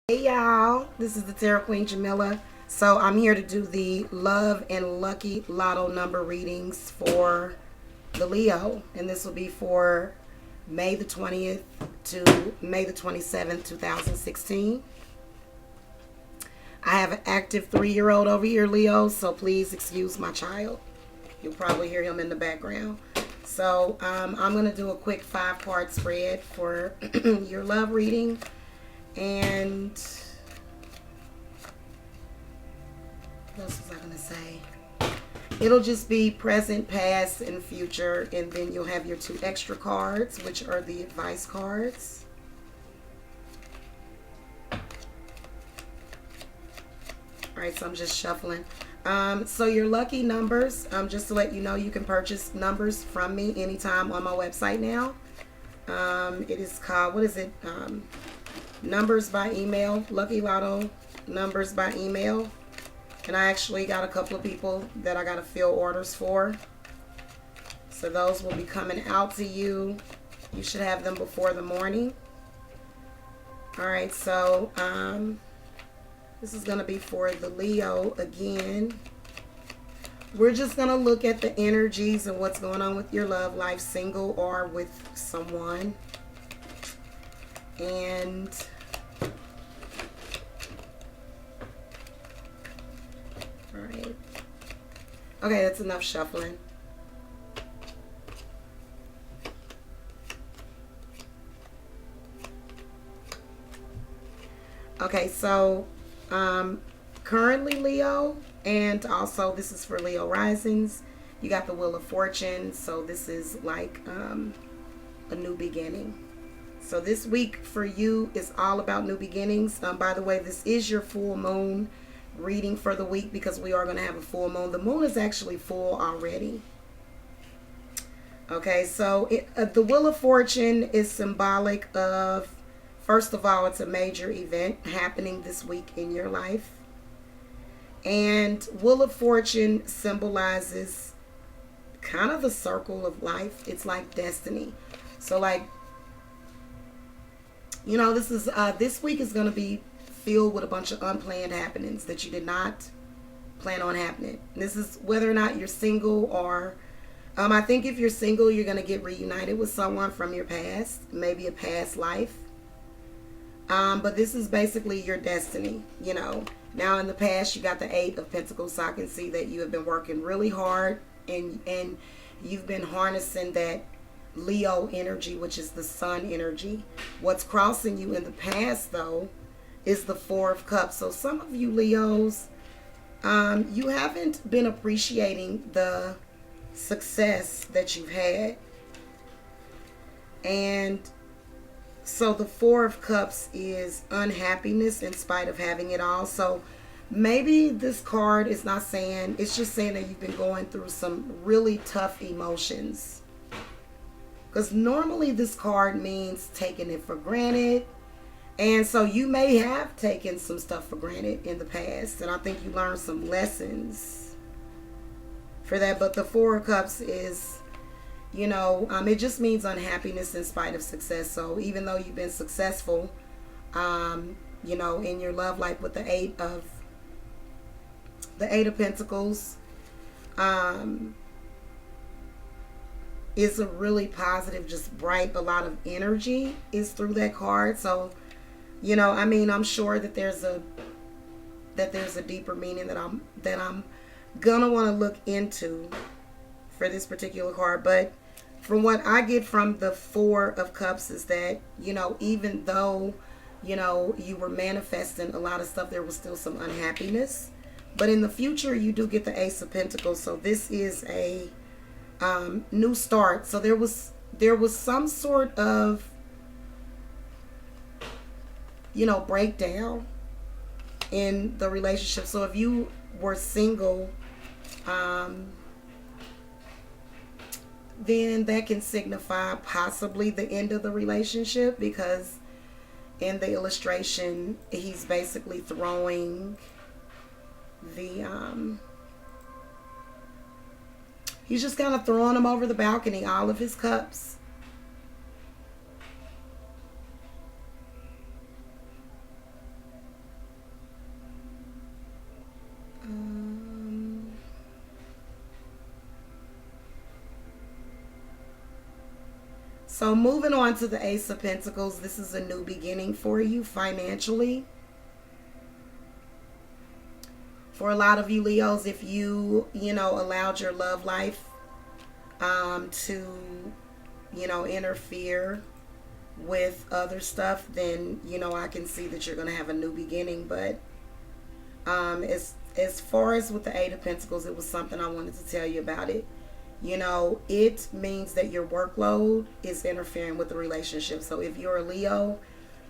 Hey y'all, this is the Tarot Queen Jamila. So I'm here to do the Love and Lucky Lotto number readings for the Leo. And this will be for May the 20th to May the 27th, 2016. I have an active 3-year-old over here, Leo, so please excuse my child. You'll probably hear him in the background. So I'm going to do a quick 5-part spread for your love reading. And what else was I going to say? It'll just be present, past, and future. And then you'll have your 2 extra cards, which are the advice cards. Alright, so I'm just shuffling. So your lucky numbers, just to let you know, you can purchase numbers from me anytime on my website now. It is called, what is it? Numbers by email, Lucky Lotto numbers by email. And I actually got a couple of people that I got to fill orders for. So those will be coming out to you. You should have them before the morning. Alright, so this is going to be for the Leo again. We're just going to look at the energies and what's going on with your love life, single or with someone. And all right. Okay, that's enough shuffling. Okay, so currently Leo, and also this is for Leo risings. You got the Wheel of Fortune, so this is like a new beginning. So this week for you is all about new beginnings. By the way, this is your full moon reading for the week because we are going to have a full moon. The moon is actually full already. Okay, so the Wheel of Fortune is symbolic of, first of all, it's a major event happening this week in your life. And Wheel of Fortune symbolizes kind of the circle of life. It's like destiny. So like, you know, this week is going to be filled with a bunch of unplanned happenings that you did not plan on happening. This is whether or not you're single or, I think if you're single, you're going to get reunited with someone from your past, maybe a past life. But this is basically your destiny, you know. Now in the past, you got the 8 of Pentacles, so I can see that you have been working really hard and you've been harnessing that Leo energy, which is the sun energy. What's crossing you in the past, though, is the 4 of Cups. So some of you Leos, you haven't been appreciating the success that you've had. And so the 4 of Cups is unhappiness in spite of having it all. So maybe this card is not saying, it's just saying that you've been going through some really tough emotions. Because normally this card means taking it for granted. And so you may have taken some stuff for granted in the past. And I think you learned some lessons for that. But the 4 of Cups is, you know, it just means unhappiness in spite of success. So even though you've been successful, you know, in your love life with the 8 of Pentacles, is a really positive, just bright, a lot of energy is through that card. So, you know, I mean, I'm sure that there's a deeper meaning that I'm gonna want to look into for this particular card. But from what I get from the 4 of Cups is that, you know, even though, you know, you were manifesting a lot of stuff, there was still some unhappiness. But in the future, you do get the Ace of Pentacles. So this is a new start. So there was some sort of, you know, breakdown in the relationship. So if you were single, then that can signify possibly the end of the relationship, because in the illustration he's basically throwing the he's just kind of throwing them over the balcony, all of his cups. So moving on to the Ace of Pentacles, this is a new beginning for you financially. For a lot of you Leos, if you allowed your love life to, interfere with other stuff, then, I can see that you're going to have a new beginning. But as far as with the Eight of Pentacles, it was something I wanted to tell you about it. It means that your workload is interfering with the relationship. So if you're a Leo,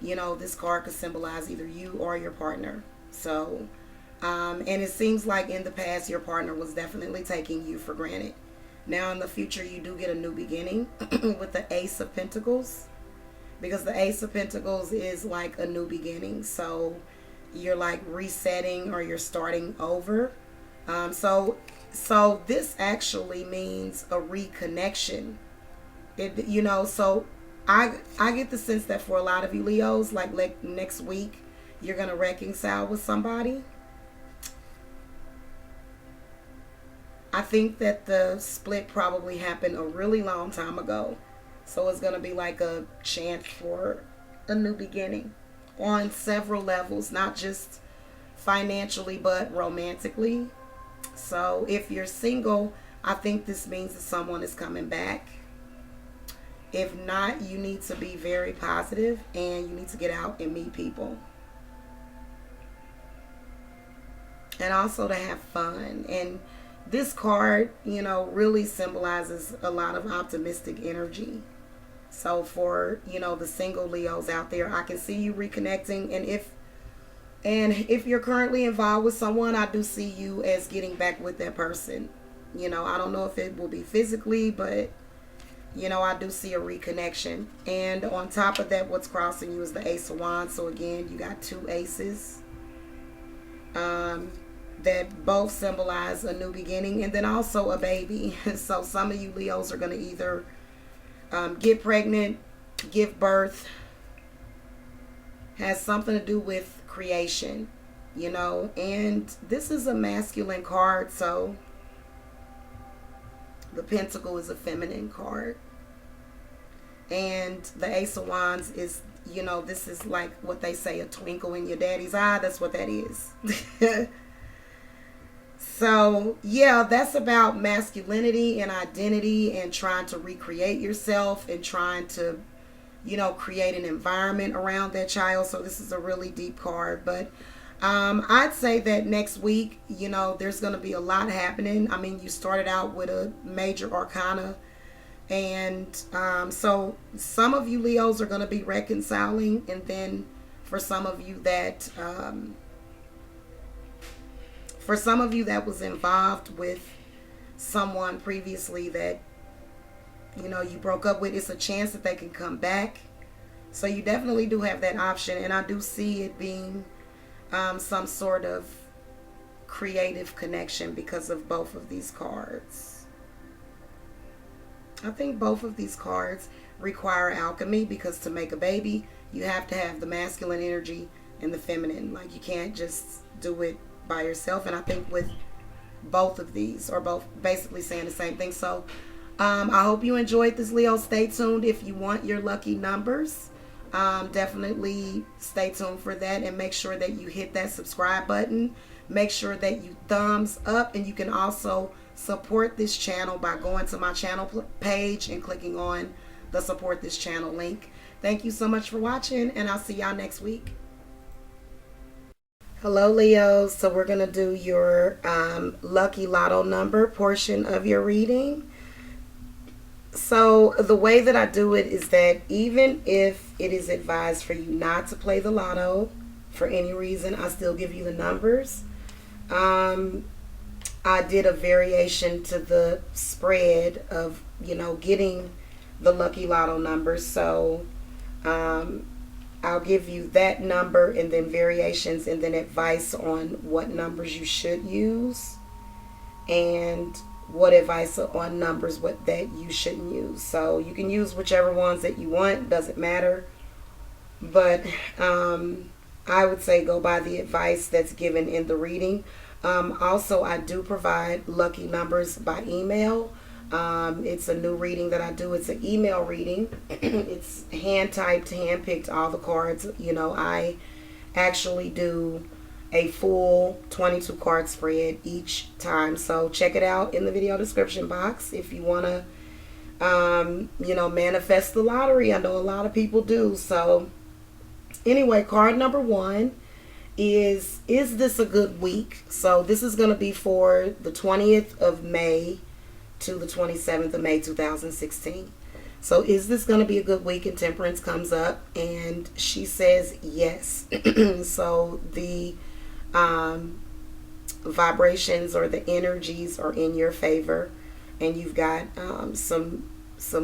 this card could symbolize either you or your partner. So, and it seems like in the past, your partner was definitely taking you for granted. Now in the future, you do get a new beginning with the Ace of Pentacles, because the Ace of Pentacles is like a new beginning. So you're like resetting, or you're starting over. So this actually means a reconnection. So I get the sense that for a lot of you Leos, like next week, you're going to reconcile with somebody. I think that the split probably happened a really long time ago. So it's going to be like a chance for a new beginning on several levels, not just financially, but romantically. So if you're single, I think this means that someone is coming back. If not, you need to be very positive and you need to get out and meet people. And also to have fun. And this card, really symbolizes a lot of optimistic energy. So for, the single Leos out there, I can see you reconnecting. And if you're currently involved with someone, I do see you as getting back with that person. I don't know if it will be physically, but, I do see a reconnection. And on top of that, what's crossing you is the Ace of Wands. So again, you got two aces that both symbolize a new beginning, and then also a baby. So some of you Leos are going to either get pregnant, give birth. Has something to do with creation, and this is a masculine card, so the Pentacle is a feminine card, and the Ace of Wands is, this is like what they say, a twinkle in your daddy's eye. That's what that is. So yeah, that's about masculinity and identity and trying to recreate yourself and trying to create an environment around that child. So this is a really deep card. But I'd say that next week, there's going to be a lot happening. I mean, you started out with a major arcana. And so some of you Leos are going to be reconciling. And then for some of you that was involved with someone previously that you broke up with, it's a chance that they can come back. So you definitely do have that option, and I do see it being some sort of creative connection because of both of these cards. I think both of these cards require alchemy, because to make a baby, you have to have the masculine energy and the feminine. Like, you can't just do it by yourself. And I think with both of these are both basically saying the same thing. So I hope you enjoyed this, Leo. Stay tuned if you want your lucky numbers. Definitely stay tuned for that, and make sure that you hit that subscribe button. Make sure that you thumbs up, and you can also support this channel by going to my channel page and clicking on the support this channel link. Thank you so much for watching, and I'll see y'all next week. Hello Leos, so we're going to do your lucky lotto number portion of your reading. So the way that I do it is that even if it is advised for you not to play the lotto for any reason, I still give you the numbers. I did a variation to the spread of, getting the lucky lotto numbers. So I'll give you that number and then variations and then advice on what numbers you should use and what advice on numbers that you shouldn't use. So you can use whichever ones that you want, doesn't matter. But I would say go by the advice that's given in the reading. Also, I do provide lucky numbers by email. It's a new reading that I do. It's an email reading. It's hand typed, hand picked, all the cards. You know, I actually do a full 22 card spread each time. So check it out in the video description box if you want to, you know, manifest the lottery. I know a lot of people do. So anyway, card number 1 is this a good week? So this is going to be for the 20th of May to the 27th of May 2016. So is this going to be a good week? And Temperance comes up and she says yes. So the vibrations or the energies are in your favor, and you've got some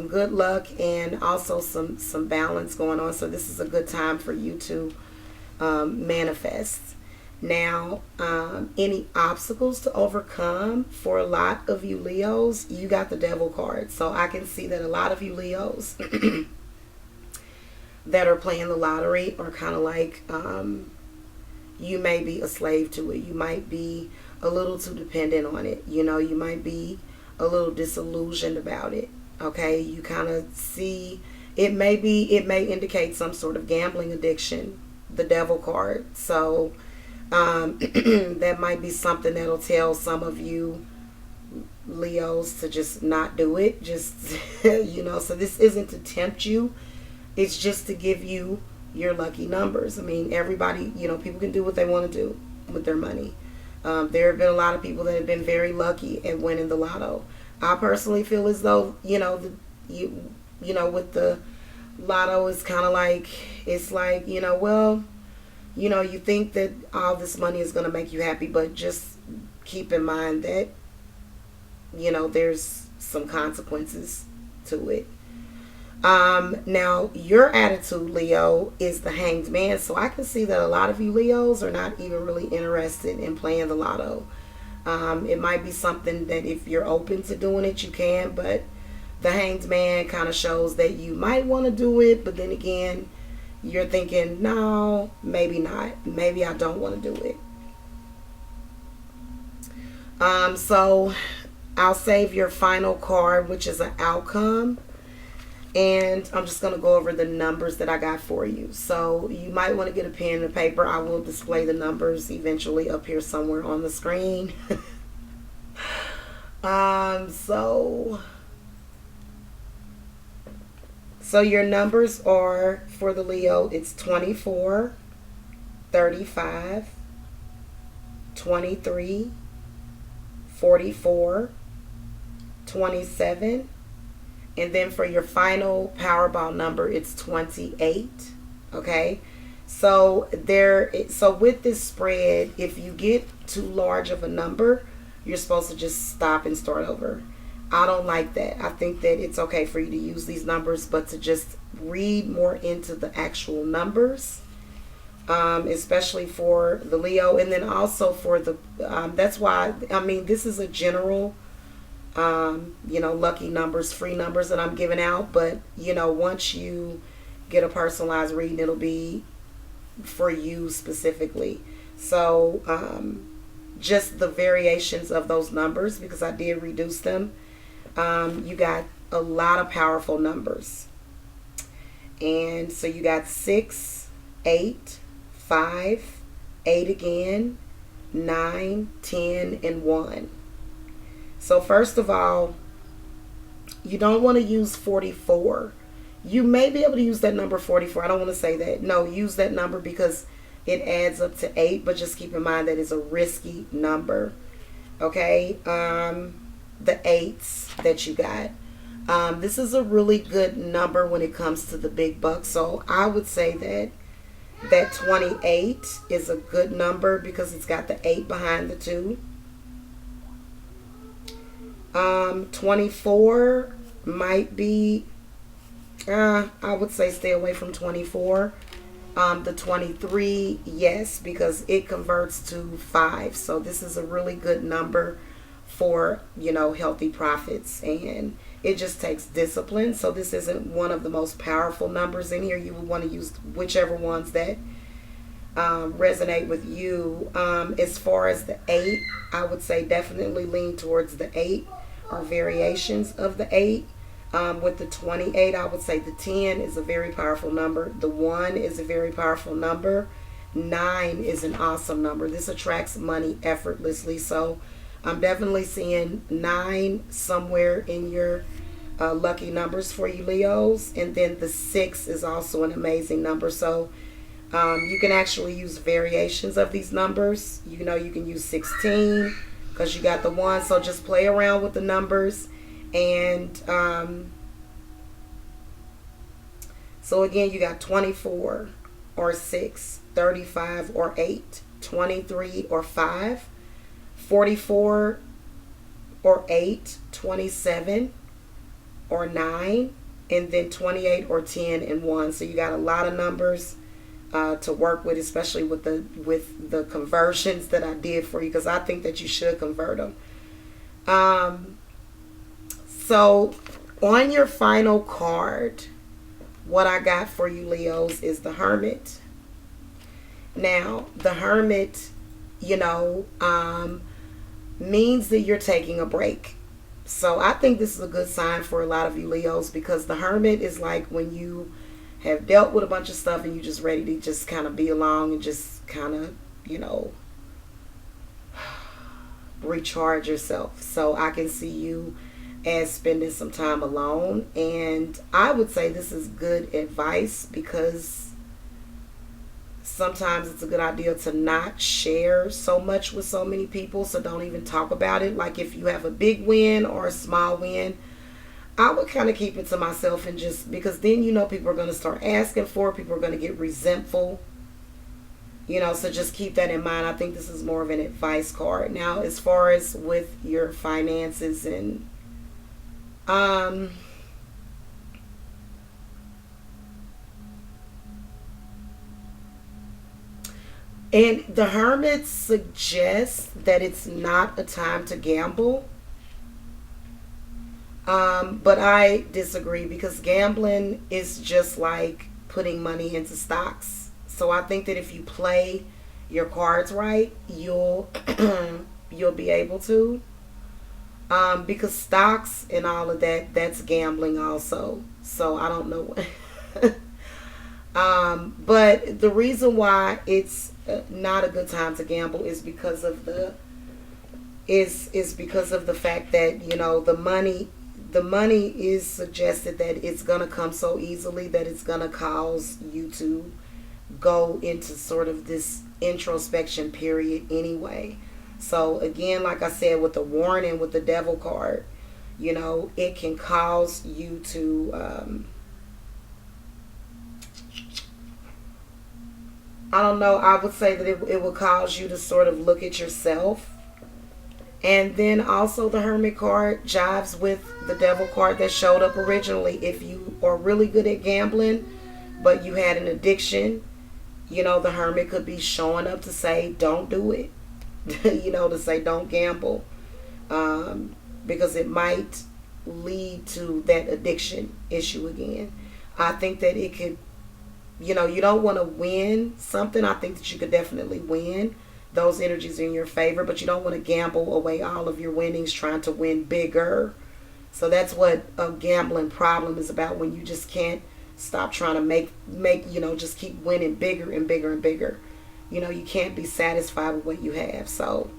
good luck and also some balance going on. So this is a good time for you to manifest. Now, any obstacles to overcome for a lot of you Leos, you got the Devil card. So I can see that a lot of you Leos that are playing the lottery are kind of like, you may be a slave to it. You might be a little too dependent on it. You know, you might be a little disillusioned about it. Okay, you kind of see it may indicate some sort of gambling addiction, the Devil card. So that might be something that'll tell some of you Leos to just not do it. Just, you know, so this isn't to tempt you. It's just to give you your lucky numbers. I mean, everybody, you know, people can do what they want to do with their money. There have been a lot of people that have been very lucky at winning the lotto. I personally feel as though, you know, you know, with the lotto, it's kind of like, it's like, you know, well, you know, you think that all this money is going to make you happy, but just keep in mind that, you know, there's some consequences to it. Now, your attitude, Leo, is the Hanged Man. So I can see that a lot of you Leos are not even really interested in playing the lotto. It might be something that if you're open to doing it, you can, but the Hanged Man kind of shows that you might want to do it, but then again, you're thinking, no, maybe not. Maybe I don't want to do it. So I'll save your final card, which is an outcome. And I'm just going to go over the numbers that I got for you. So you might want to get a pen and a paper. I will display the numbers eventually up here somewhere on the screen. So your numbers are, for the Leo, it's 24, 35, 23, 44, 27, and then for your final Powerball number, it's 28. Okay, so with this spread, if you get too large of a number, you're supposed to just stop and start over. I don't like that. I think that it's okay for you to use these numbers, but to just read more into the actual numbers, especially for the Leo, and then also for the that's why, I mean, this is a general you know, lucky numbers, free numbers that I'm giving out, but you know, once you get a personalized reading, it'll be for you specifically. So just the variations of those numbers, because I did reduce them. You got a lot of powerful numbers, and so you got 6, 8, 5, 8 again, 9, 10, and 1. So first of all, you don't want to use 44. You may be able to use that number 44. I don't want to say that. No, use that number because it adds up to 8, but just keep in mind that it's a risky number. Okay, the 8s that you got. This is a really good number when it comes to the big bucks. So I would say that 28 is a good number because it's got the 8 behind the 2. 24 might be, I would say stay away from 24. The 23, yes, because it converts to 5. So this is a really good number for, you know, healthy profits, and it just takes discipline. So this isn't one of the most powerful numbers in here. You would want to use whichever ones that resonate with you. As far as the 8, I would say definitely lean towards the 8. or variations of the 8. With the 28, I would say the 10 is a very powerful number. The 1 is a very powerful number. 9 is an awesome number. This attracts money effortlessly. So I'm definitely seeing 9 somewhere in your lucky numbers for you Leos. And then the 6 is also an amazing number. So you can actually use variations of these numbers. You know, you can use 16 because you got the 1. So just play around with the numbers. And so again, you got 24 or 6, 35 or 8, 23 or 5, 44 or 8, 27 or 9, and then 28 or 10 and 1. So you got a lot of numbers to work with, especially with the conversions that I did for you, because I think that you should convert them. So on your final card, what I got for you Leos is the Hermit. Now, the Hermit, you know, means that you're taking a break. So I think this is a good sign for a lot of you Leos, because the Hermit is like when you have dealt with a bunch of stuff and you're just ready to just kind of be alone and just kind of, you know, recharge yourself. So I can see you as spending some time alone, and I would say this is good advice, because sometimes it's a good idea to not share so much with so many people. So don't even talk about it. Like if you have a big win or a small win, I would kind of keep it to myself, and just because then, you know, people are going to start asking for it. People are going to get resentful, you know, so just keep that in mind. I think this is more of an advice card. Now, as far as with your finances and and the Hermit suggests that it's not a time to gamble. But I disagree, because gambling is just like putting money into stocks. So I think that if you play your cards right, you'll you'll be able to. Because stocks and all of that, that's gambling also. So I don't know. But the reason why it's not a good time to gamble is because of the because of the fact that, you know, the money is suggested that it's gonna come so easily that it's gonna cause you to go into sort of this introspection period anyway. So again, like I said, with the warning, with the Devil card, you know, it can cause you to I don't know, I would say that it will cause you to sort of look at yourself. And then also the Hermit card jives with the Devil card that showed up originally. If you are really good at gambling, but you had an addiction, you know, the Hermit could be showing up to say, don't do it. You know, to say don't gamble. Because it might lead to that addiction issue again. I think that it could, you know, you don't want to win something. I think that you could definitely win. Those energies are in your favor, but you don't want to gamble away all of your winnings trying to win bigger. So that's what a gambling problem is about, when you just can't stop trying to make, you know, just keep winning bigger and bigger and bigger. You know, you can't be satisfied with what you have. So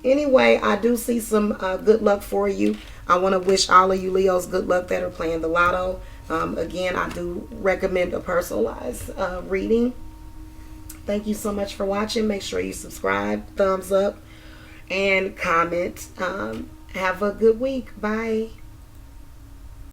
anyway, I do see some good luck for you. I want to wish all of you Leos good luck that are playing the Lotto. Again, I do recommend a personalized reading. Thank you so much for watching. Make sure you subscribe, thumbs up, and comment. Have a good week. Bye.